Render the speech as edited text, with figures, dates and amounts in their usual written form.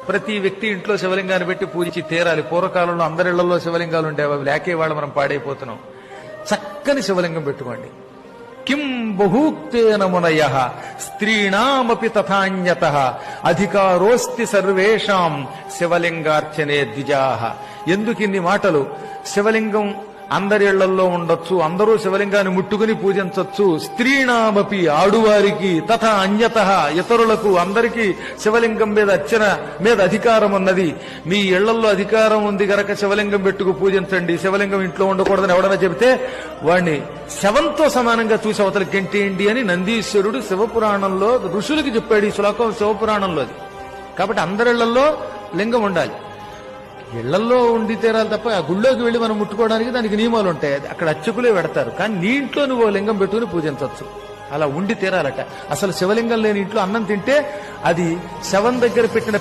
ప్రతి వ్యక్తి ఇంట్లో శివలింగాన్ని పెట్టి పూజించి తీరాలి. పూర్వకాలంలో అందరిళ్లలో శివలింగాలు ఉండేవి, అవి లేకే వాళ్ళు మనం పాడైపోతున్నాం. చక్కని శివలింగం పెట్టుకోండి. కిం బహూక్తేన మునయః స్త్రీణామపి తథాన్యతః అధికారోస్తి సర్వేషాం శివలింగార్చనే ద్విజాః. ఎందుకిన్ని మాటలు? శివలింగం అందరి ఇళ్లలో ఉండొచ్చు, అందరూ శివలింగాన్ని ముట్టుకుని పూజించవచ్చు. స్త్రీణామపి ఆడువారికి, తథా అన్యతః ఇతరులకు, అందరికీ శివలింగం మీద అర్చన మీద అధికారం ఉన్నది. మీ ఇళ్లలో అధికారం ఉంది గనక శివలింగం పెట్టుకు పూజించండి. శివలింగం ఇంట్లో ఉండకూడదని ఎవడన్నా చెబితే వాణ్ణి శవంతో సమానంగా చూసి అవతల గెంటేయండి అని నందీశ్వరుడు శివపురాణంలో ఋషులకి చెప్పాడు. ఈ శ్లోకం శివపురాణంలోది. కాబట్టి అందరిళ్లలో లింగం ఉండాలి. ఇళ్లలో ఉండి తీరాలి తప్ప ఆ గుళ్ళోకి వెళ్లి మనం ముట్టుకోవడానికి దానికి నియమాలు ఉంటాయి. అక్కడ అర్చకులే పెడతారు. కానీ నీ ఇంట్లో నువ్వు లింగం పెట్టుకుని పూజించవచ్చు. అలా ఉండి తీరాలట. అసలు శివలింగం లేని ఇంట్లో అన్నం తింటే అది శవం దగ్గర పెట్టిన